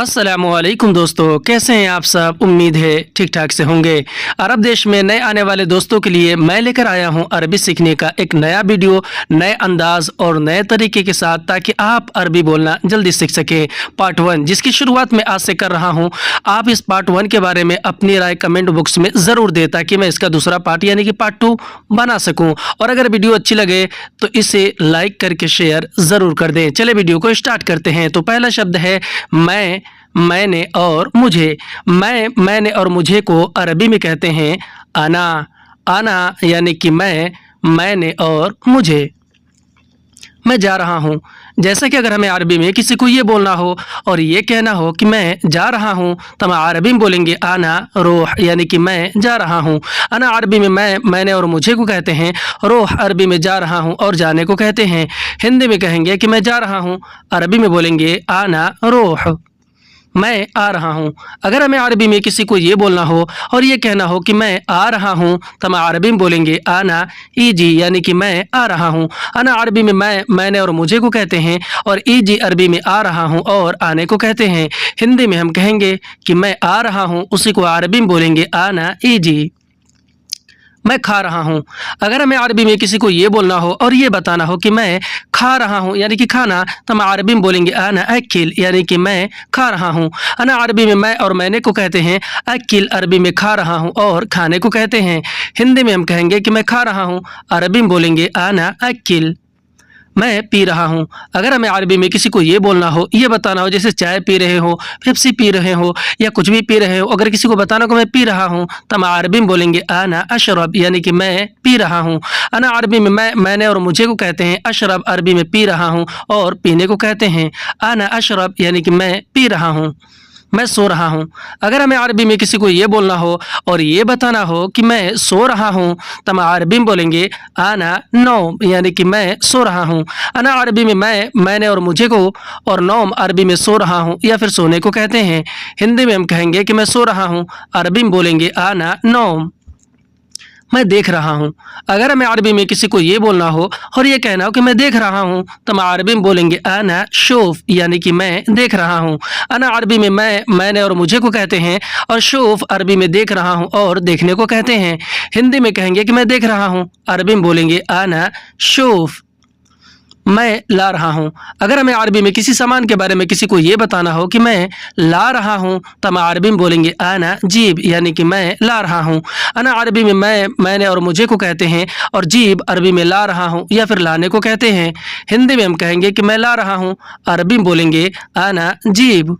अस्सलामुअलैकुम दोस्तों, कैसे हैं आप सब। उम्मीद है ठीक ठाक से होंगे। अरब देश में नए आने वाले दोस्तों के लिए मैं लेकर आया हूं अरबी सीखने का एक नया वीडियो, नए अंदाज और नए तरीके के साथ, ताकि आप अरबी बोलना जल्दी सीख सकें। पार्ट 1 जिसकी शुरुआत मैं आज से कर रहा हूं। आप इस पार्ट 1 के बारे में अपनी राय कमेंट बॉक्स में ज़रूर दें, ताकि मैं इसका दूसरा पार्ट यानी कि पार्ट 2 बना सकूँ। और अगर वीडियो अच्छी लगे तो इसे लाइक करके शेयर ज़रूर कर दें। चले वीडियो को स्टार्ट करते हैं। तो पहला शब्द है मैं, मैंने और मुझे। मैंने और मुझे को अरबी में कहते हैं अना। अना यानी कि मैंने और मुझे। मैं जा रहा हूँ। जैसा कि अगर हमें अरबी में किसी को ये बोलना हो और ये कहना हो कि मैं जा रहा हूँ, तो हम अरबी में बोलेंगे आना रोह, यानी कि मैं जा रहा हूँ। अना अरबी में मैंने और मुझे को कहते हैं। रोह अरबी में जा रहा हूँ और जाने को कहते हैं। हिंदी में कहेंगे कि मैं जा रहा हूँ, अरबी में बोलेंगे आना रोह। मैं आ रहा हूँ। अगर हमें अरबी में किसी को ये बोलना हो और ये कहना हो कि मैं आ रहा हूँ, तो हम अरबी में बोलेंगे आना ईजी, यानी कि मैं आ रहा हूँ। आना अरबी में मैंने और मुझे को कहते हैं, और ईजी अरबी में आ रहा हूँ और आने को कहते हैं। हिंदी में हम कहेंगे कि मैं आ रहा हूँ, उसी को अरबी में बोलेंगे आना ईजी। मैं खा रहा हूँ। अगर हमें अरबी में किसी को ये बोलना हो और ये बताना हो कि मैं खा रहा हूँ, यानी कि खाना, तो हम अरबी में बोलेंगे अना अकिल, यानी कि मैं खा रहा हूँ। अना अरबी में मैं और मैंने को कहते हैं। अकिल अरबी में खा रहा हूँ और खाने को कहते हैं। हिंदी में हम कहेंगे कि मैं खा रहा हूँ, अरबी में बोलेंगे अना अकिल। मैं पी रहा हूँ। अगर हमें अरबी में किसी को ये बोलना हो, ये बताना हो, जैसे चाय पी रहे हो, पेप्सी पी रहे हो, या कुछ भी पी रहे हो, अगर किसी को बताना को मैं पी रहा हूँ, तो हम अरबी में बोलेंगे आना अशरब, यानी कि मैं पी रहा हूँ। अना अरबी में मैंने और मुझे को कहते हैं। अशरब अरबी में पी रहा हूँ और पीने को कहते हैं। आना अशरब यानी कि मैं पी रहा हूँ। मैं सो रहा हूँ। अगर हमें अरबी में किसी को ये बोलना हो और ये बताना हो कि मैं सो रहा हूँ, तो हम अरबी में बोलेंगे आना नौम, यानी कि मैं सो रहा हूँ। अना अरबी में मैंने और मुझे को, और नौम अरबी में सो रहा हूँ या फिर सोने को कहते हैं। हिंदी में हम कहेंगे कि मैं सो रहा हूँ, अरबी में बोलेंगे आना नौम। मैं देख रहा हूँ। अगर हमें अरबी में किसी को ये बोलना हो और ये कहना हो कि मैं देख रहा हूँ, तो हम अरबी में बोलेंगे अना शूफ, यानी कि मैं देख रहा हूँ। अना अरबी में मैंने और मुझे को कहते हैं, और शूफ अरबी में देख रहा हूँ और देखने को कहते हैं। हिंदी में कहेंगे कि मैं देख रहा हूँ, अरबी में बोलेंगे अना शूफ। मैं ला रहा हूँ। अगर हमें अरबी में किसी सामान के बारे में किसी को ये बताना हो कि मैं ला रहा हूँ, तो हम अरबी में बोलेंगे आना जीब, यानी कि मैं ला रहा हूँ। अना अरबी में मैंने और मुझे को कहते हैं, और जीब अरबी में ला रहा हूँ या फिर लाने को कहते हैं। हिंदी में हम कहेंगे कि मैं ला रहा हूँ, अरबी में बोलेंगे आना जीब।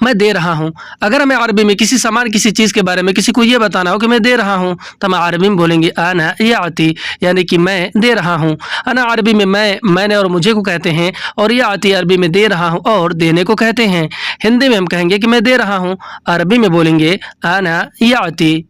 मैं दे रहा हूँ। अगर हमें अरबी में किसी सामान किसी चीज़ के बारे में किसी को ये बताना हो कि मैं दे रहा हूँ, तो हम अरबी में बोलेंगे आना याती, यानी कि मैं दे रहा हूँ। अना अरबी में मैंने और मुझे को कहते हैं, और याती अरबी में दे रहा हूँ और देने को कहते हैं। हिंदी में हम कहेंगे कि मैं दे रहा हूँ, अरबी में बोलेंगे आना याती।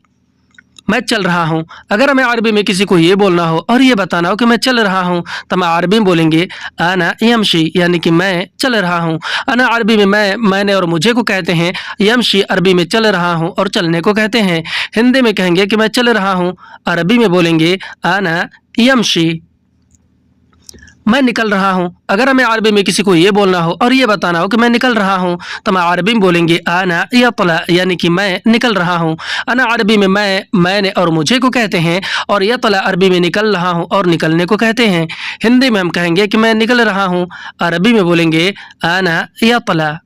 मैं चल रहा हूँ। अगर हमें अरबी में किसी को ये बोलना हो और ये बताना हो कि मैं चल रहा हूँ, तो हम अरबी में बोलेंगे आना यमशी, यानी कि मैं चल रहा हूँ। अना अरबी में मैंने और मुझे को कहते हैं। यमशी अरबी में चल रहा हूँ और चलने को कहते हैं। हिंदी में कहेंगे कि मैं चल रहा हूँ, अरबी में बोलेंगे आना यमशी। मैं निकल रहा हूँ। अगर हमें अरबी में किसी को ये बोलना हो और ये बताना हो कि मैं निकल रहा हूँ, तो हम अरबी में बोलेंगे आना यतला, यानी कि मैं निकल रहा हूँ। अना अरबी में मैंने और मुझे को कहते हैं, और यतला अरबी में निकल रहा हूँ और निकलने को कहते हैं। हिंदी में हम कहेंगे कि मैं निकल रहा हूँ, अरबी में बोलेंगे आना यतला।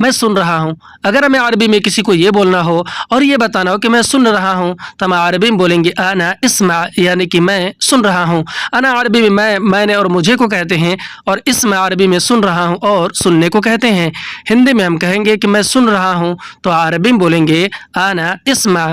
मैं सुन रहा हूँ। अगर हमें अरबी में किसी को ये बोलना हो और ये बताना हो कि मैं सुन रहा हूँ, तो हम अरबी में बोलेंगे आना इस्मा, यानी कि मैं सुन रहा हूँ। अना अरबी में मैंने और मुझे को कहते हैं, और इस्मा अरबी में सुन रहा हूँ और सुनने को कहते हैं। हिंदी में हम कहेंगे कि मैं सुन रहा हूँ, तो अरबी में बोलेंगे आना इस्मा।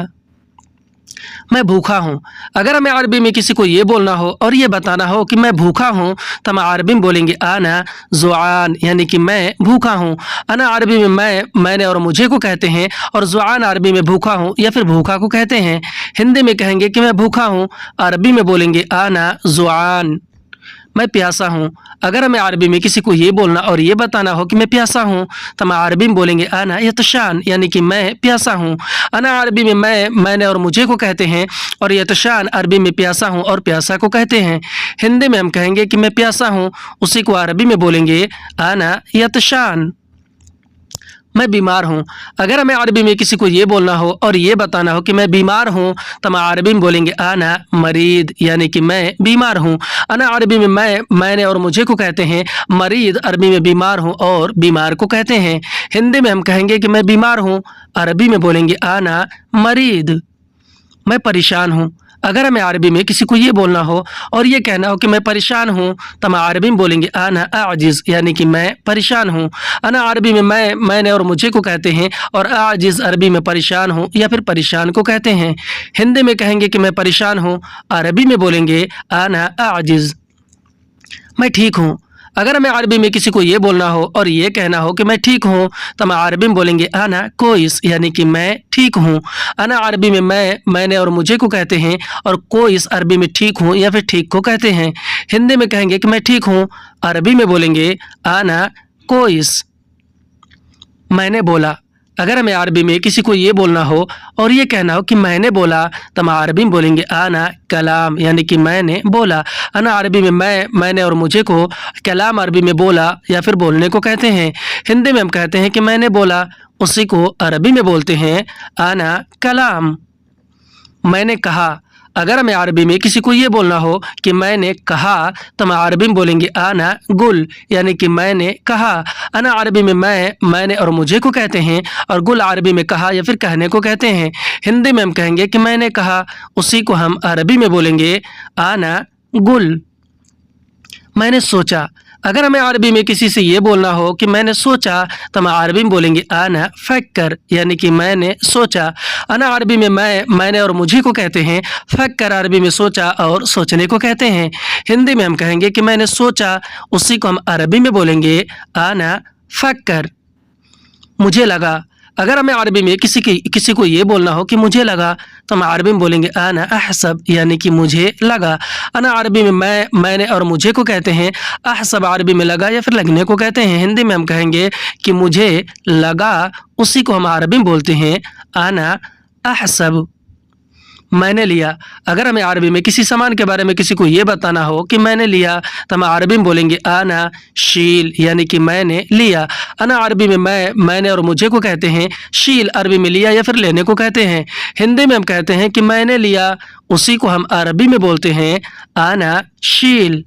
मैं भूखा हूँ। अगर हमें अरबी में किसी को ये बोलना हो और ये बताना हो कि मैं भूखा हूँ, तो हम अरबी में बोलेंगे आना जुआन, यानी कि मैं भूखा हूँ। अना अरबी में मैंने और मुझे को कहते हैं, और जुआन अरबी में भूखा हूँ या फिर भूखा को कहते हैं। हिंदी में कहेंगे कि मैं भूखा हूँ, अरबी में बोलेंगे आना जुआन। मैं प्यासा हूँ। अगर हमें अरबी में किसी को ये बोलना और ये बताना हो कि मैं प्यासा हूँ, तो हम अरबी में बोलेंगे अना यतशान, यानी कि मैं प्यासा हूँ। अना अरबी में मैंने और मुझे को कहते हैं, और यतशान अरबी में प्यासा हूँ और प्यासा को कहते हैं। हिंदी में हम कहेंगे कि मैं प्यासा हूँ, उसी को अरबी में बोलेंगे अना यतशान। میں بیمار ہوں۔ اگر ہمیں عربی میں کسی کو یہ بولنا ہو اور یہ بتانا ہو کہ میں بیمار ہوں تو ہم عربی میں بولیں گے انا مریض، یعنی کہ میں بیمار ہوں۔ انا عربی میں میں نے اور مجھے کو کہتے ہیں، مریض عربی میں بیمار ہوں اور بیمار کو کہتے ہیں۔ ہندی میں ہم کہیں گے کہ میں بیمار ہوں، عربی میں بولیں گے انا مریض۔ میں پریشان ہوں۔ اگر ہمیں عربی میں کسی کو یہ بولنا ہو اور یہ کہنا ہو کہ میں پریشان ہوں تو ہم عربی میں بولیں گے انا اعجز، یعنی کہ میں پریشان ہوں۔ انا عربی میں میں نے اور مجھے کو کہتے ہیں، اور اعجز عربی میں پریشان ہوں یا پھر پریشان کو کہتے ہیں۔ ہندی میں کہیں گے کہ میں پریشان ہوں، عربی میں بولیں گے انا اعجز۔ میں ٹھیک ہوں۔ اگر ہمیں عربی میں کسی کو یہ بولنا ہو اور یہ کہنا ہو کہ میں ٹھیک ہوں تو ہم عربی میں بولیں گے انا کوئس، یعنی کہ میں ٹھیک ہوں۔ انا عربی میں میں نے اور مجھے کو کہتے ہیں، اور کوئس عربی میں ٹھیک ہوں یا پھر ٹھیک کو کہتے ہیں۔ ہندی میں کہیں گے کہ میں ٹھیک ہوں، عربی میں بولیں گے انا کوئس۔ میں نے بولا۔ اگر ہمیں عربی میں کسی کو یہ بولنا ہو اور یہ کہنا ہو کہ میں نے بولا تو ہم عربی میں بولیں گے انا کلام، یعنی کہ میں نے بولا۔ انا عربی میں میں نے اور مجھے کو، کلام عربی میں بولا یا پھر بولنے کو کہتے ہیں۔ ہندی میں ہم کہتے ہیں کہ میں نے بولا، اسی کو عربی میں بولتے ہیں انا کلام۔ میں نے کہا۔ اگر ہمیں عربی میں کسی کو یہ بولنا ہو کہ میں نے کہا تو ہم عربی میں بولیں گے انا گل، یعنی کہ میں نے کہا۔ انا عربی میں میں نے اور مجھے کو کہتے ہیں، اور گل عربی میں کہا یا پھر کہنے کو کہتے ہیں۔ ہندی میں ہم کہیں گے کہ میں نے کہا، اسی کو ہم عربی میں بولیں گے انا گل۔ میں نے سوچا۔ اگر ہمیں عربی میں کسی سے یہ بولنا ہو کہ میں نے سوچا تو ہم عربی میں بولیں گے انا فکر، یعنی کہ میں نے سوچا۔ انا عربی میں میں نے اور مجھے کو کہتے ہیں، فکر عربی میں سوچا اور سوچنے کو کہتے ہیں۔ ہندی میں ہم کہیں گے کہ میں نے سوچا، اسی کو ہم عربی میں بولیں گے انا فکر۔ مجھے لگا۔ اگر ہمیں عربی میں کسی کو یہ بولنا ہو کہ مجھے لگا تو ہم عربی میں بولیں گے انا احسب، یعنی کہ مجھے لگا۔ انا عربی میں میں نے اور مجھے کو کہتے ہیں، احسب عربی میں لگا یا پھر لگنے کو کہتے ہیں۔ ہندی میں ہم کہیں گے کہ مجھے لگا، اسی کو ہم عربی میں بولتے ہیں انا احسب۔ میں نے لیا۔ اگر ہمیں عربی میں کسی سامان کے بارے میں کسی کو یہ بتانا ہو کہ میں نے لیا تو ہم عربی میں بولیں گے انا شیل، یعنی کہ میں نے لیا۔ انا عربی میں میں نے اور مجھے کو کہتے ہیں، شیل عربی میں لیا یا پھر لینے کو کہتے ہیں۔ ہندی میں ہم کہتے ہیں کہ میں نے لیا، اسی کو ہم عربی میں بولتے ہیں انا شیل۔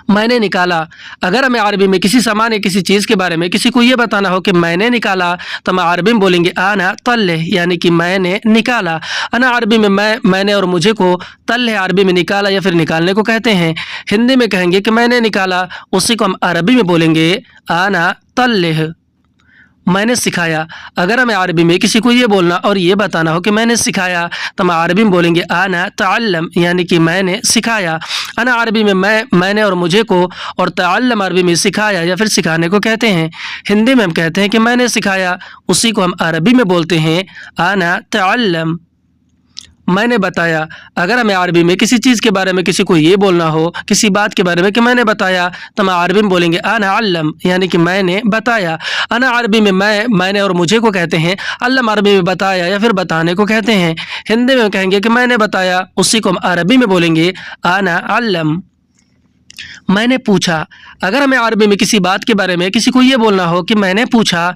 میں نے نکالا۔ اگر ہمیں عربی میں کسی سامان یا کسی چیز کے بارے میں کسی کو یہ بتانا ہو کہ میں نے نکالا تو ہم عربی میں بولیں گے انا طلع، یعنی کہ میں نے نکالا۔ انا عربی میں میں نے اور مجھے کو طلع عربی میں نکالا یا پھر نکالنے کو کہتے ہیں۔ ہندی میں کہیں گے کہ میں نے نکالا، اسی کو ہم عربی میں بولیں گے انا طلع۔ میں نے سکھایا۔ اگر ہمیں عربی میں کسی کو یہ بولنا اور یہ بتانا ہو کہ میں نے سکھایا تو ہم عربی میں بولیں گے انا تعلم، یعنی کہ میں نے سکھایا۔ انا عربی میں میں نے اور مجھے کو، اور تعلم عربی میں سکھایا یا پھر سکھانے کو کہتے ہیں۔ ہندی میں ہم کہتے ہیں کہ میں نے سکھایا، اسی کو ہم عربی میں بولتے ہیں انا تعلم۔ میں نے بتایا۔ اگر ہمیں عربی میں کسی چیز کے بارے میں کسی کو یہ بولنا ہو، کسی بات کے بارے میں کہ میں نے بتایا تو ہم عربی میں بولیں گے انا علم، یعنی کہ میں نے بتایا۔ انا عربی میں میں نے اور مجھے کو کہتے ہیں، علم عربی میں بتایا یا پھر بتانے کو کہتے ہیں۔ ہندی میں کہیں گے کہ میں نے بتایا، اسی کو ہم عربی میں بولیں گے انا علم۔ میں نے پوچھا۔ اگر ہمیں عربی میں کسی بات کے بارے میں کسی کو یہ بولنا ہو کہ میں نے پوچھا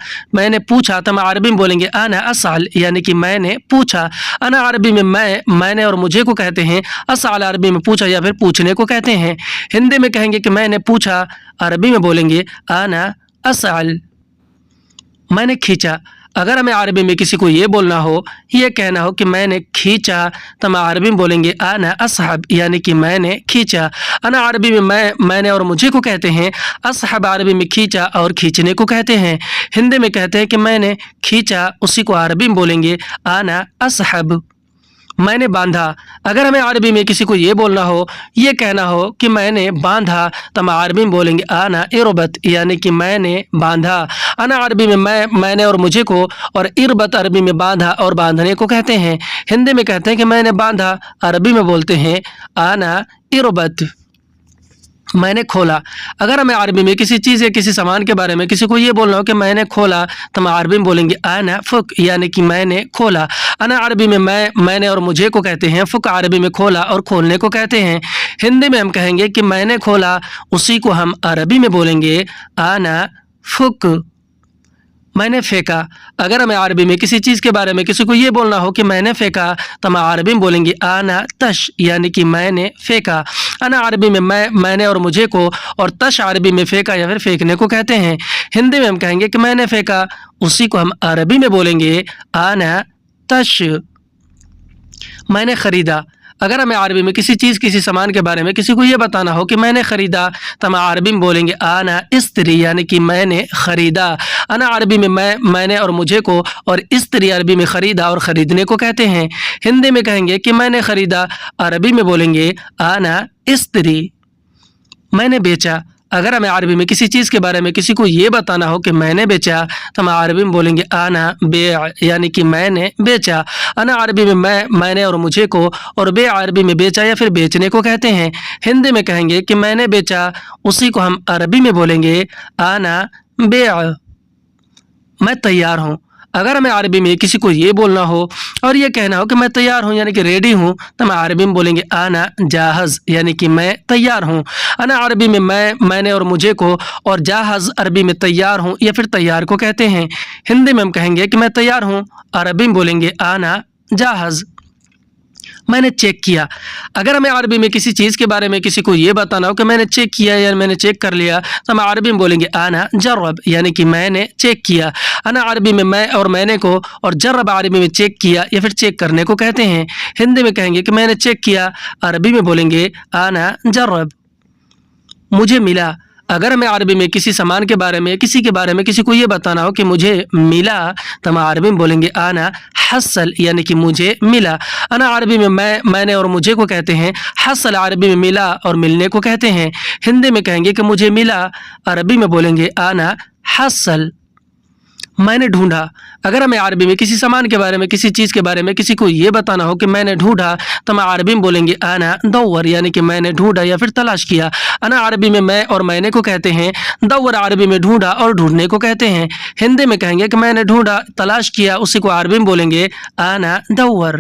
تو ہم عربی میں بولیں گے انا اسأل، یعنی کہ میں نے پوچھا۔ انا عربی میں میں نے اور مجھے کو کہتے ہیں، اسأل عربی میں پوچھا یا پھر پوچھنے کو کہتے ہیں۔ ہندی میں کہیں گے کہ میں نے پوچھا، عربی میں بولیں گے انا اسأل۔ میں نے کھینچا۔ اگر ہمیں عربی میں کسی کو یہ بولنا ہو، یہ کہنا ہو کہ میں نے کھینچا تو ہم عربی میں بولیں گے انا اسحب، یعنی کہ میں نے کھینچا۔ انا عربی میں میں نے اور مجھے کو کہتے ہیں، اسحب عربی میں کھینچا اور کھینچنے کو کہتے ہیں۔ ہندی میں کہتے ہیں کہ میں نے کھینچا، اسی کو عربی میں بولیں گے انا اسحب۔ میں نے باندھا۔ اگر ہمیں عربی میں کسی کو یہ بولنا ہو، یہ کہنا ہو کہ میں نے باندھا تو ہم عربی میں بولیں گے انا اربط، یعنی کہ میں نے باندھا۔ انا عربی میں میں نے اور مجھے کو، اور اربط عربی میں باندھا اور باندھنے کو کہتے ہیں۔ ہندی میں کہتے ہیں کہ میں نے باندھا، عربی میں بولتے ہیں انا اربط۔ میں نے کھولا۔ اگر ہمیں عربی میں کسی چیز یا کسی سامان کے بارے میں کسی کو یہ بولنا ہو کہ میں نے کھولا تو ہم عربی میں بولیں گے انا فک، یعنی کہ میں نے کھولا۔ انا عربی میں میں نے اور مجھے کو کہتے ہیں، فک عربی میں کھولا اور کھولنے کو کہتے ہیں۔ ہندی میں ہم کہیں گے کہ میں نے کھولا، اسی کو ہم عربی میں بولیں گے انا فک۔ میں نے پھینکا. اگر ہمیں عربی میں کسی چیز کے بارے میں کسی کو یہ بولنا ہو کہ میں نے پھینکا تو ہم عربی میں بولیں گے انا تش یعنی کہ میں نے پھینکا. انا عربی میں میں نے اور مجھے کو، اور تش عربی میں پھینکا یا پھر پھینکنے کو کہتے ہیں. ہندی میں ہم کہیں گے کہ میں نے پھینکا، اسی کو ہم عربی میں بولیں گے انا تش. میں نے خریدا. اگر ہمیں عربی میں کسی چیز کسی سامان کے بارے میں کسی کو یہ بتانا ہو کہ میں نے خریدا تو ہم عربی میں بولیں گے انا اشتری یعنی کہ میں نے خریدا. انا عربی میں میں نے اور مجھے کو، اور اشتری عربی میں خریدا اور خریدنے کو کہتے ہیں. ہندی میں کہیں گے کہ میں نے خریدا، عربی میں بولیں گے انا اشتری. میں نے بیچا. اگر ہمیں عربی میں کسی چیز کے بارے میں کسی کو یہ بتانا ہو کہ میں نے بیچا تو ہم عربی میں بولیں گے انا بیع یعنی کہ میں نے بیچا. انا عربی میں میں نے اور مجھے کو، اور بیع عربی میں بیچا یا پھر بیچنے کو کہتے ہیں. ہندی میں کہیں گے کہ میں نے بیچا، اسی کو ہم عربی میں بولیں گے انا بیع. میں تیار ہوں. اگر ہمیں عربی میں کسی کو یہ بولنا ہو اور یہ کہنا ہو کہ میں تیار ہوں یعنی کہ ریڈی ہوں تو ہم عربی میں بولیں گے انا جاہز یعنی کہ میں تیار ہوں. انا عربی میں میں نے اور مجھے کو، اور جاہز عربی میں تیار ہوں یا پھر تیار کو کہتے ہیں. ہندی میں ہم کہیں گے کہ میں تیار ہوں، عربی میں بولیں گے انا جاہز. میں نے چیک کیا. اگر ہمیں عربی میں کسی چیز کے بارے میں کسی کو یہ بتانا ہو کہ میں نے چیک کیا یا میں نے چیک کر لیا تو ہم عربی میں بولیں گے انا جرب یعنی کہ میں نے چیک کیا. انا عربی میں میں اور میں نے کو، اور جرب عربی میں چیک کیا یا پھر چیک کرنے کو کہتے ہیں. ہندی میں کہیں گے کہ میں نے چیک کیا، عربی میں بولیں گے انا جرب. مجھے ملا. اگر ہمیں عربی میں کسی سامان کے بارے میں کسی کے بارے میں کسی کو یہ بتانا ہو کہ مجھے ملا تو ہم عربی میں بولیں گے انا حصل یعنی کہ مجھے ملا. انا عربی میں میں نے اور مجھے کو کہتے ہیں. حصل عربی میں ملا اور ملنے کو کہتے ہیں. ہندی میں کہیں گے کہ مجھے ملا، عربی میں بولیں گے انا حصل. میں نے ڈھونڈا. اگر ہمیں عربی میں کسی سامان کے بارے میں کسی چیز کے بارے میں کسی کو یہ بتانا ہو کہ میں نے ڈھونڈا تو ہم عربی میں بولیں گے انا دور یعنی کہ میں نے ڈھونڈا یا پھر تلاش کیا. انا عربی میں اور میں نے کو کہتے ہیں. دور عربی میں ڈھونڈا اور ڈھونڈنے کو کہتے ہیں. ہندی میں کہیں گے کہ میں نے ڈھونڈا تلاش کیا، اسی کو عربی میں بولیں گے انا دور.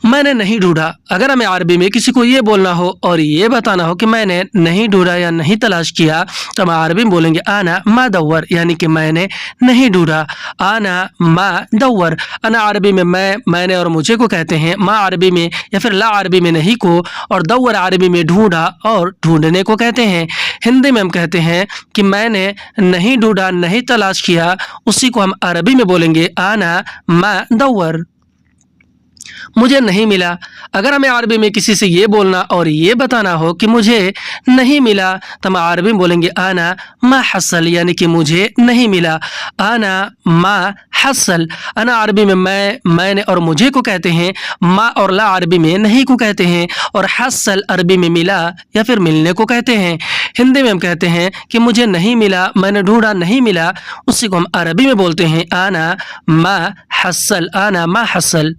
میں نے نہیں ڈھونڈا. اگر ہمیں عربی میں کسی کو یہ بولنا ہو اور یہ بتانا ہو کہ میں نے نہیں ڈھونڈا یا نہیں تلاش کیا تو ہم عربی میں بولیں گے انا ما دور یعنی کہ میں نے نہیں ڈھونڈا. انا ما دور. انا عربی میں میں نے اور مجھے کو کہتے ہیں. ما عربی میں یا پھر لا عربی میں نہیں کو، اور دور عربی میں ڈھونڈا اور ڈھونڈنے کو کہتے ہیں. ہندی میں ہم کہتے ہیں کہ میں نے نہیں ڈھونڈا نہیں تلاش کیا، اسی کو ہم عربی میں بولیں گے انا ما دور. مجھے نہیں ملا. اگر ہمیں عربی میں کسی سے یہ بولنا اور یہ بتانا ہو کہ مجھے نہیں ملا تو ہم عربی میں بولیں گے انا ما حصل یعنی کہ مجھے نہیں ملا. انا ما حصل. انا عربی میں میں نے اور مجھے کو کہتے ہیں. ما اور لا عربی میں نہیں کو کہتے ہیں، اور حصل عربی میں ملا یا پھر ملنے کو کہتے ہیں. ہندی میں ہم کہتے ہیں کہ مجھے نہیں ملا، میں نے ڈھونڈا نہیں ملا، اسی کو ہم عربی میں بولتے ہیں انا ما حصل. انا ما حصل.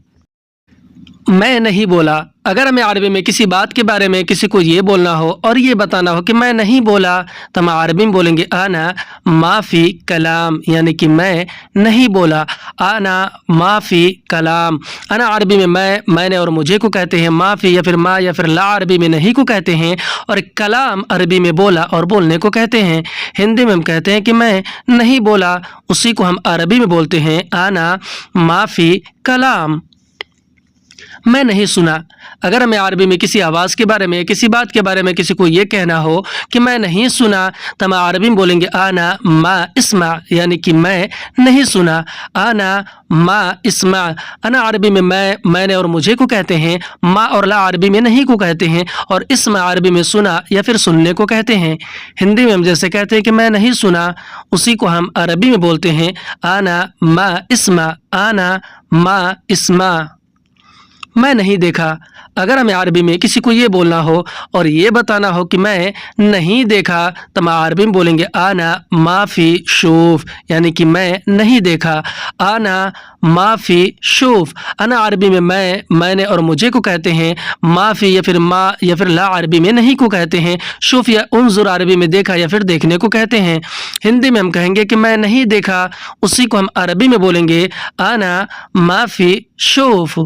میں نہیں بولا. اگر ہمیں عربی میں کسی بات کے بارے میں کسی کو یہ بولنا ہو اور یہ بتانا ہو کہ میں نہیں بولا تو ہم عربی میں بولیں گے انا ما فی کلام یعنی کہ میں نہیں بولا. انا ما فی کلام. انا عربی میں میں نے اور مجھے کو کہتے ہیں. ما فی یا پھر ما یا پھر لا عربی میں نہیں کو کہتے ہیں، اور کلام عربی میں بولا اور بولنے کو کہتے ہیں. ہندی میں ہم کہتے ہیں کہ میں نہیں بولا، اسی کو ہم عربی میں بولتے ہیں انا ما فی کلام. میں نہیں سنا. اگر ہمیں عربی میں کسی آواز کے بارے میں کسی بات کے بارے میں کسی کو یہ کہنا ہو کہ میں نہیں سنا تو ہم عربی میں بولیں گے انا ما اسمع یعنی کہ میں نہیں سنا. انا ما اسمع. انا عربی میں میں نے اور مجھے کو کہتے ہیں. ما اور لا عربی میں نہیں کو کہتے ہیں، اور اسمع عربی میں سنا یا پھر سننے کو کہتے ہیں. ہندی میں ہم جیسے کہتے ہیں کہ میں نہیں سنا، اسی کو ہم عربی میں بولتے ہیں انا ما اسمع. انا ما اسمع. میں نہیں دیکھا. اگر ہمیں عربی میں کسی کو یہ بولنا ہو اور یہ بتانا ہو کہ میں نہیں دیکھا تو ہم عربی میں بولیں گے انا ما فی شوف یعنی کہ میں نہیں دیکھا. انا ما فی شوف. انا عربی میں میں نے اور مجھے کو کہتے ہیں. ما فی یا پھر ما یا پھر لا عربی میں نہیں کو کہتے ہیں. شوف یا انظر عربی میں دیکھا یا پھر دیکھنے کو کہتے ہیں. ہندی میں ہم کہیں گے کہ میں نہیں دیکھا، اسی کو ہم عربی میں بولیں گے انا ما فی شوف.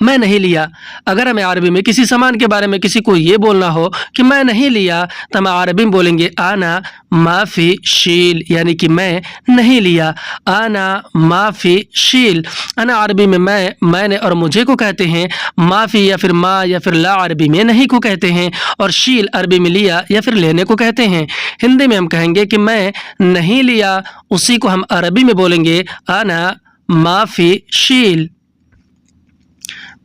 मैं नहीं लिया। अगर हमें अरबी में किसी सामान के बारे में किसी को ये बोलना हो कि मैं नहीं लिया, तो हम अरबी में बोलेंगे आना माफ़ी शील, यानी कि मैं नहीं लिया। आना माफ़ी शील। अना अरबी में मैंने और मुझे को कहते हैं। माफ़ी या फिर मा या फिर ला अरबी में नहीं को कहते हैं। और शील अरबी में लिया या फिर लेने को कहते हैं। हिंदी में हम कहेंगे कि मैं नहीं लिया, उसी को हम अरबी में बोलेंगे आना माफ़ी शील।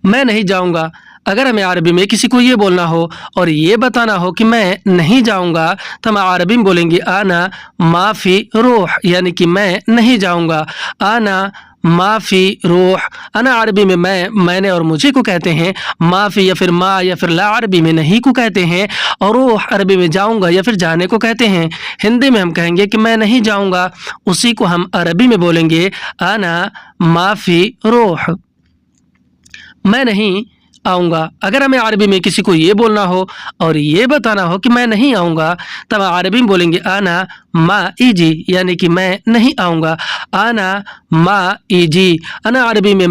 मैं नहीं जाऊंगा। अगर हमें अरबी में किसी को ये बोलना हो और ये बताना हो कि मैं नहीं जाऊंगा, तो हम अरबी में बोलेंगे आना माफ़ी रूह, यानी कि मैं नहीं जाऊंगा। आना माफ़ी रूह। अना अरबी में मैंने और मुझे को कहते हैं। माफ़ी या फिर मा या फिर ला अरबी में नहीं को कहते हैं। और रूह अरबी में जाऊंगा या फिर जाने को कहते हैं। हिंदी में हम कहेंगे कि मैं नहीं जाऊंगा, उसी को हम अरबी में बोलेंगे आना माफ़ी रूह। मैं नहीं आऊँगा। अगर हमें अरबी में किसी को ये बोलना हो और ये बताना हो कि मैं नहीं आऊँगा, तब अरबी में बोलेंगे आना मा इजी, यानी कि मैं नहीं आऊँगा। आना मा इजी। अना अरबी में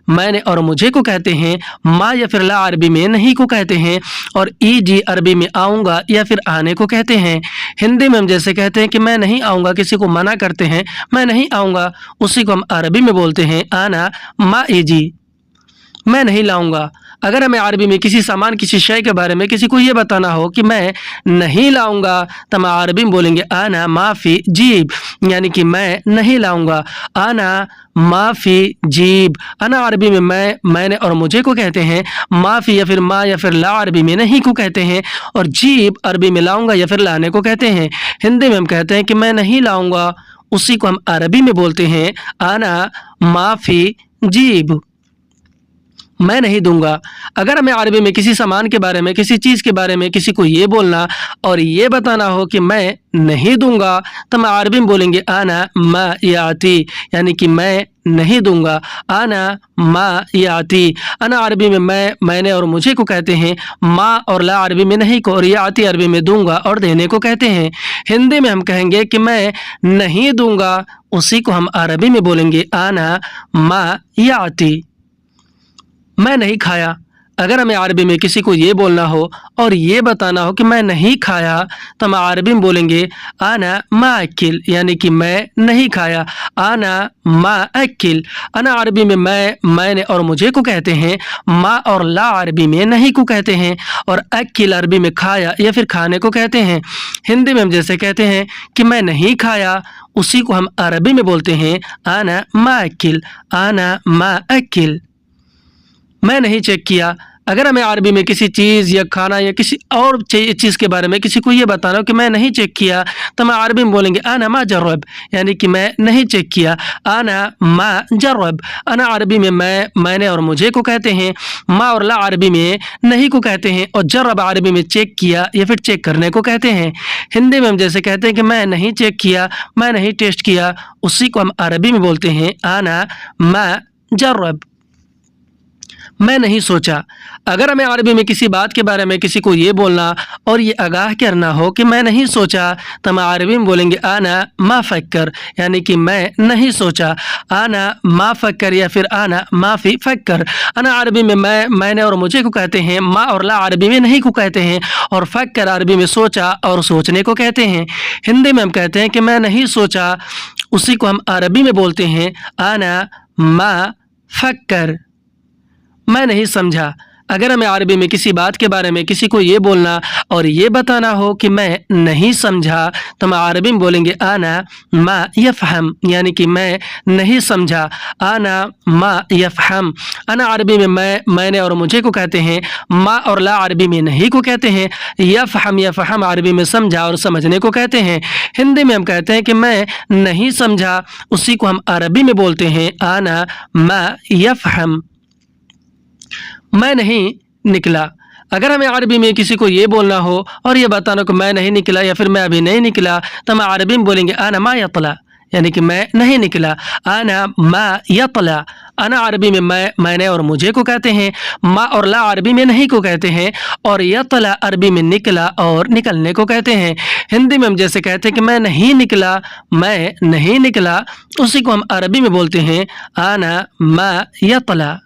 मैंने और मुझे को कहते हैं। मा या फिर ला अरबी में नहीं को कहते हैं। और इजी अरबी में आऊँगा या फिर आने को कहते हैं। हिंदी में हम जैसे कहते हैं कि मैं नहीं आऊँगा, किसी को मना करते हैं, मैं नहीं आऊँगा, उसी को हम अरबी में बोलते हैं आना मा इजी। मैं नहीं लाऊंगा। अगर हमें अरबी में किसी सामान किसी शय के बारे में किसी को ये बताना हो कि मैं नहीं लाऊंगा, तो हम अरबी में बोलेंगे आना माफ़ी जीब, यानी कि मैं नहीं लाऊंगा। आना माफ़ी जीब। अना अरबी में मैंने और मुझे को कहते हैं। माफ़ी या फिर मा या फिर ला अरबी में नहीं को कहते हैं। और जीब अरबी में लाऊंगा या फिर लाने को कहते हैं। हिंदी में हम कहते हैं कि मैं नहीं लाऊंगा, उसी को हम अरबी में बोलते हैं आना माफ़ी जीब। मैं नहीं दूंगा। अगर हमें अरबी में किसी सामान के बारे में किसी चीज़ के बारे में किसी को ये बोलना और ये बताना हो कि मैं नहीं दूंगा, तो हम अरबी में बोलेंगे आना मा याती, यानी कि मैं नहीं दूंगा। आना मा याती। अना अरबी में मैंने और मुझे को कहते हैं। मा और ला अरबी में नहीं को और याती अरबी में दूंगा और देने को कहते हैं। हिंदी में हम कहेंगे कि मैं नहीं दूंगा, उसी को हम अरबी में बोलेंगे आना मा याती। मैं नहीं खाया। अगर हमें अरबी में किसी को ये बोलना हो और ये बताना हो कि मैं नहीं खाया, तो हम अरबी में बोलेंगे आना मा अकिल, यानी कि मैं नहीं खाया। आना मा अकिल। अना अरबी में मैंने और मुझे को कहते हैं। मा और ला अरबी में नहीं को कहते हैं। और अकिल अरबी में खाया या फिर खाने को कहते हैं। हिंदी में हम जैसे कहते हैं कि मैं नहीं खाया, उसी को हम अरबी में बोलते हैं आना मा अकिल। आना मा अकिल। मैं नहीं चेक किया। अगर हमें अरबी में किसी चीज़ या खाना या किसी और चीज़ के बारे में किसी को ये बताना हो कि मैं नहीं चेक किया, तो हम अरबी में बोलेंगे आना मा जर्रब, यानी कि मैं नहीं चेक किया। आना मा जर्रब। अना अरबी में मैंने और मुझे को कहते हैं। मा और ला अरबी में नहीं को कहते हैं। और जर्रब अरबी में चेक किया या फिर चेक करने को कहते हैं। हिंदी में हम जैसे कहते हैं कि मैं नहीं चेक किया, मैं नहीं टेस्ट किया, उसी को हम अरबी में बोलते हैं आना मा जर्रब। मैं नहीं सोचा। अगर हमें अरबी में किसी बात के बारे में किसी को ये बोलना और ये आगाह करना हो कि मैं नहीं सोचा, तो हम अरबी में बोलेंगे आना मा फक्कर, यानी कि मैं नहीं सोचा। आना मा फक्कर या फिर आना माफ़ी फक्कर। अना अरबी में मैंने और मुझे को कहते हैं। मा और ला अरबी में नहीं को कहते हैं। और फक्कर अरबी में सोचा और सोचने को कहते हैं। हिंदी में हम कहते हैं कि मैं नहीं सोचा, उसी को हम अरबी में बोलते हैं आना मा फक्कर। मैं नहीं समझा। अगर हमें अरबी में किसी बात के बारे में किसी को ये बोलना और ये बताना हो कि मैं नहीं समझा, तो हम अरबी में बोलेंगे आना मा यफ़हम, यानी कि मैं नहीं समझा। आना मा यफ़हम। अना अरबी में मैंने और मुझे को कहते हैं। मा और ला अरबी में नहीं को कहते हैं। यफ़हम अरबी में समझा और समझने को कहते हैं। हिंदी में हम कहते हैं कि मैं नहीं समझा, उसी को हम अरबी में बोलते हैं आना मा यफ़हम। मैं नहीं निकला। अगर हमें अरबी में किसी को ये बोलना हो और ये बताना कि मैं नहीं निकला या फिर मैं अभी नहीं निकला, तो हम अरबी में बोलेंगे आना मा यतला, यानी कि मैं नहीं निकला। आना मा यतला। अना अरबी में मैंने और मुझे को कहते हैं। मा और ला अरबी में नहीं को कहते हैं। और यतला अरबी में निकला और निकलने को कहते हैं। हिंदी में हम जैसे कहते हैं कि मैं नहीं निकला, मैं नहीं निकला, उसी को हम अरबी में बोलते हैं आना मा यतला।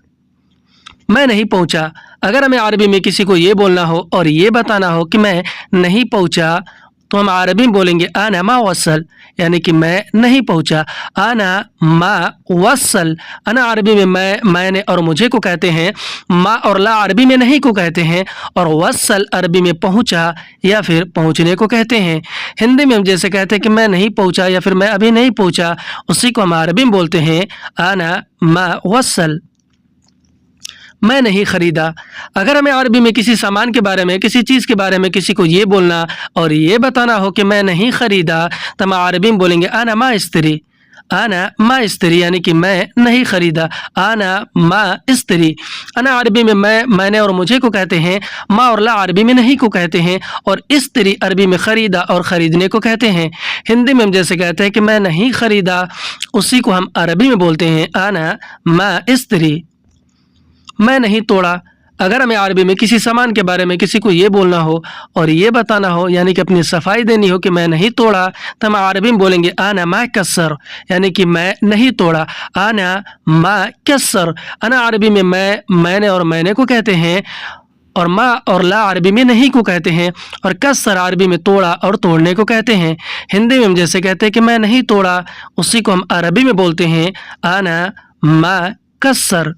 मैं नहीं पहुंचा। अगर हमें अरबी में किसी को ये बोलना हो और ये बताना हो कि मैं नहीं पहुंचा, तो हम अरबी में बोलेंगे आना मा वसल, यानी कि मैं नहीं पहुंचा। आना मा वसल। अना अरबी में मैंने और मुझे को कहते हैं। मा और ला अरबी में नहीं को कहते हैं। और वसल अरबी में पहुंचा या फिर पहुंचने को कहते हैं। हिंदी में हम जैसे कहते हैं कि मैं नहीं पहुंचा या फिर मैं अभी नहीं पहुंचा, उसी को हम अरबी में बोलते हैं आना मा वसल। मैं नहीं खरीदा। अगर हमें अरबी में किसी सामान के बारे में, किसी चीज़ के बारे में किसी को ये बोलना और ये बताना हो कि मैं नहीं खरीदा, तो हम अरबी में बोलेंगे आना मा इस्तरी। आना मा इस्तरी, यानी कि मैं नहीं खरीदा। आना मा इस्तरी। अना अरबी में मैंने और मुझे को कहते हैं। मा और ला अरबी में नहीं को कहते हैं। और इस्तरी अरबी में खरीदा और ख़रीदने को कहते हैं। हिंदी में हम जैसे कहते हैं कि मैं नहीं खरीदा, उसी को हम अरबी में बोलते हैं आना मा इस्तरी। मैं नहीं तोड़ा। अगर हमें अरबी में किसी सामान के बारे में किसी को ये बोलना हो और ये बताना हो, यानी कि अपनी सफाई देनी हो कि मैं नहीं तोड़ा, तो हम अरबी में बोलेंगे आना मा कसर, यानी कि मैं नहीं तोड़ा। आना मा कसर। अना अरबी में मैंने और मैंने को कहते हैं। और मा और ला अरबी में नहीं को कहते हैं। और कसर अरबी में तोड़ा और तोड़ने को कहते हैं। हिंदी में हम जैसे कहते हैं कि मैं नहीं तोड़ा, उसी को हम अरबी में बोलते हैं आना मा कसर।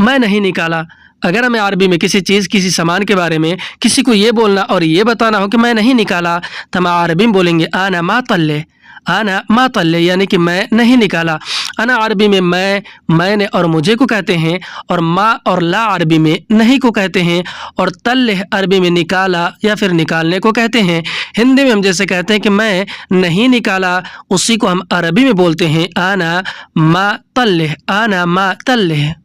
मैं नहीं निकाला। अगर हमें अरबी में किसी चीज़, किसी सामान के बारे में किसी को ये बोलना और ये बताना हो कि मैं नहीं निकाला, तो हम अरबी में बोलेंगे आना मा तल्ले। आना मा तल्ले, यानी कि मैं नहीं निकाला। अना अरबी में मैंने और मुझे को कहते हैं। और मा और ला अरबी में नहीं को कहते हैं। और तल्ले अरबी में निकाला या फिर निकालने को कहते हैं। हिंदी में हम जैसे कहते हैं कि मैं नहीं निकाला, उसी को हम अरबी में बोलते हैं आना मा तल्ले। आना मा तल्ले।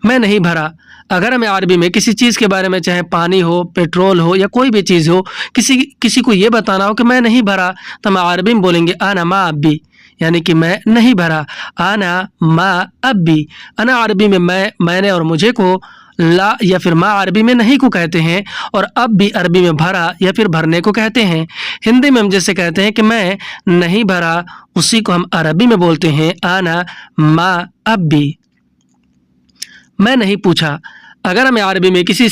मैं नहीं भरा। अगर हमें अरबी में किसी चीज़ के बारे में, चाहे पानी हो, पेट्रोल हो या कोई भी चीज़ हो, किसी को ये बताना हो कि मैं नहीं भरा, तो हम अरबी में बोलेंगे आना मा अब्बी, यानी कि मैं नहीं भरा। आना मा अब्बी। अना अरबी में मैंने और मुझे को ला या फिर मा अरबी में नहीं को कहते हैं। और अब भी अरबी में भरा या फिर भरने को कहते हैं। हिंदी में हम जैसे कहते हैं कि मैं नहीं भरा, उसी को हम अरबी में बोलते हैं आना मा अब्बी। मैं नहीं पूछा। अगर हमें अरबी में किसी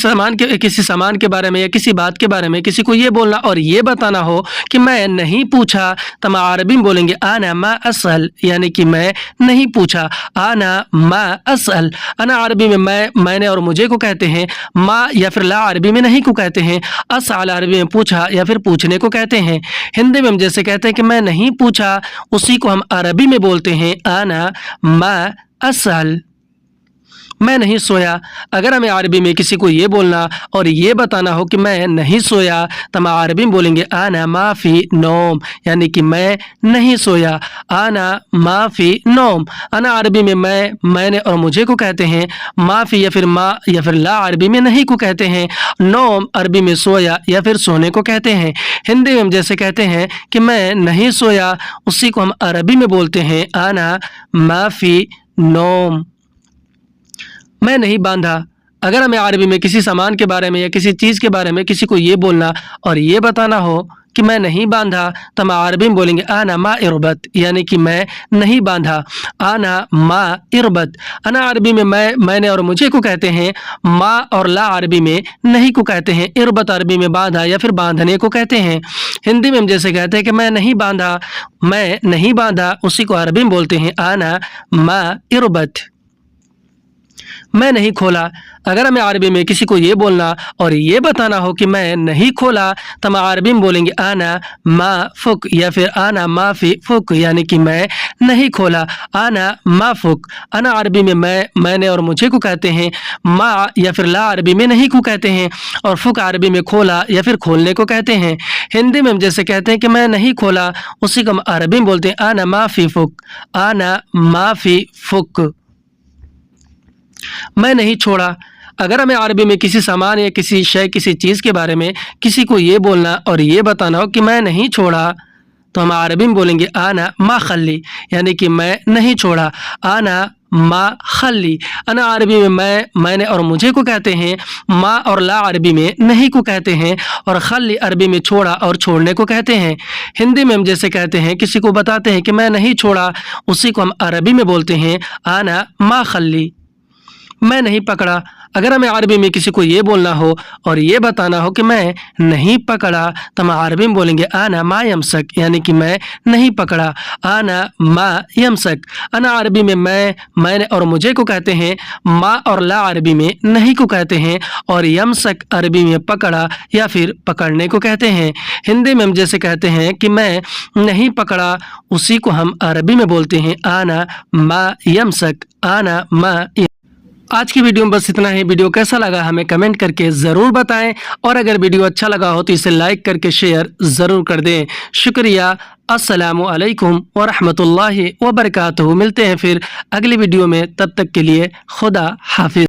सामान के बारे में या किसी बात के बारे में किसी को ये बोलना और ये बताना हो कि मैं नहीं पूछा, तो हम अरबी में बोलेंगे आना मा असल, यानी कि मैं नहीं पूछा। आना मा असल। अना अरबी में मैंने और मुझे को कहते हैं। मा या फिर ला अरबी में नहीं को कहते हैं। असल अरबी में पूछा या फिर पूछने को कहते हैं। हिंदी में हम जैसे कहते हैं कि मैं नहीं पूछा, उसी को हम अरबी में बोलते हैं आना मा असल। मैं नहीं सोया। अगर हमें अरबी में किसी को ये बोलना और ये बताना हो कि मैं नहीं सोया, तो हम अरबी में बोलेंगे आना माफ़ी नौम, यानी कि मैं नहीं सोया। आना माफ़ी नौम। अना अरबी में मैंने और मुझे को कहते हैं। माफ़ी या फिर मा या फिर ला अरबी में नहीं को कहते हैं। नौम अरबी में सोया या फिर सोने को कहते हैं। हिंदी में हम जैसे कहते हैं कि मैं नहीं सोया, उसी को हम अरबी में बोलते हैं आना माफ़ी नौम। मैं नहीं बांधा। अगर हमें अरबी में किसी सामान के बारे में या किसी चीज़ के बारे में किसी को ये बोलना और ये बताना हो कि मैं नहीं बांधा, तो हम अरबी में बोलेंगे आना मा इरबत, यानी कि मैं नहीं बांधा। आना मा इरबत। अना अरबी में मैंने और मुझे को कहते हैं। मा और ला अरबी में नहीं को कहते हैं। इरबत अरबी में बांधा या फिर बांधने को कहते हैं। हिंदी में हम जैसे कहते हैं कि मैं नहीं बांधा, मैं नहीं बांधा, उसी को अरबी में बोलते हैं आना मा इरबत। मैं नहीं खोला। अगर हमें अरबी में किसी को ये बोलना और ये बताना हो कि मैं नहीं खोला, तो हम अरबी में बोलेंगे आना मा फुक या फिर आना माफ़ी फुक, यानी कि मैं नहीं खोला। आना मा फुक। अना अरबी में मैंने और मुझे को कहते हैं। मा या फिर ला अरबी में नहीं को कहते हैं। और फुक अरबी में खोला या फिर खोलने को कहते हैं। हिंदी में हम जैसे कहते हैं कि मैं नहीं खोला, उसी को हम अरबी में बोलते हैं आना माफ़ी फुक। आना माफ़ी फुक। मैं नहीं छोड़ा। अगर हमें अरबी में किसी सामान या किसी शय, किसी चीज़ के बारे में किसी को ये बोलना और ये बताना हो कि मैं नहीं छोड़ा, तो हम अरबी में बोलेंगे आना मा खल्ली, यानी कि मैं नहीं छोड़ा। आना मा खल्ली। अना अरबी में मैंने और मुझे को कहते हैं। मा और ला अरबी में नहीं को कहते हैं। और खल्ली अरबी में छोड़ा और छोड़ने को कहते हैं। हिंदी में हम जैसे कहते हैं, किसी को बताते हैं कि मैं नहीं छोड़ा, उसी को हम अरबी में बोलते हैं आना मा खल्ली। मैं नहीं पकड़ा। अगर हमें अरबी में किसी को ये बोलना हो और ये बताना हो कि मैं नहीं पकड़ा, तो हम अरबी में बोलेंगे आना मा यमसक, यानी कि मैं नहीं पकड़ा। आना मा यमसक। अना अरबी में मैंने और मुझे को कहते हैं। मा और ला अरबी में नहीं को कहते हैं। और यमसक अरबी में पकड़ा या फिर पकड़ने को कहते हैं। हिंदी में हम जैसे कहते हैं कि मैं नहीं पकड़ा, उसी को हम अरबी में बोलते हैं आना मा यमसक। आना मा। आज की वीडियो में बस इतना ही। वीडियो कैसा लगा हमें कमेंट करके ज़रूर बताएं, और अगर वीडियो अच्छा लगा हो तो इसे लाइक करके शेयर ज़रूर कर दें। शुक्रिया। अस्सलामु अलैकुम व रहमतुल्लाहि व बरकातहू। मिलते हैं फिर अगली वीडियो में, तब तक के लिए खुदा हाफिज़।